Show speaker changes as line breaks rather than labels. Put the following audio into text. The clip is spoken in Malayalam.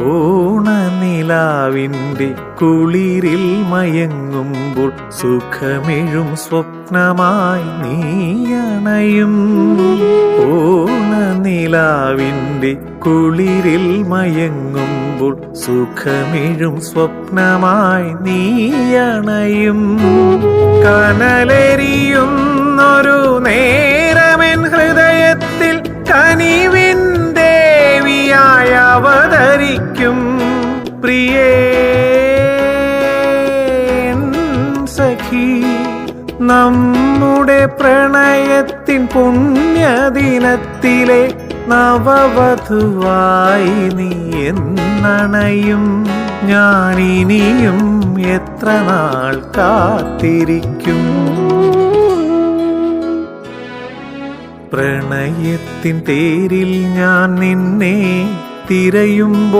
ഓണനിലാവിൻ്റെ കുളിരിൽ മയങ്ങുമ്പോൾ സുഖമെഴും സ്വപ്നമായി നീയണയും. ഓണനിലാവിൻ്റെ കുളിരിൽ മയങ്ങുമ്പോൾ സുഖമെഴും സ്വപ്നമായി നീയണയും. കനലെരിയുന്നൊരു നേരമെൻ ഹൃദയത്തിൽ കനിവിൻ ദേവിയായി അവതരിക്കും. പ്രിയേ സഖി, നമ്മുടെ പ്രണയത്തിൻ പുണ്യദിനത്തിലെ നവവധുവായി നീ എന്നണയും. ഞാനിനിയും എത്ര നാൾ കാത്തിരിക്കും. പ്രണയത്തിൻ തേരിൽ ഞാൻ നിന്നെ തിരയുമ്പോൾ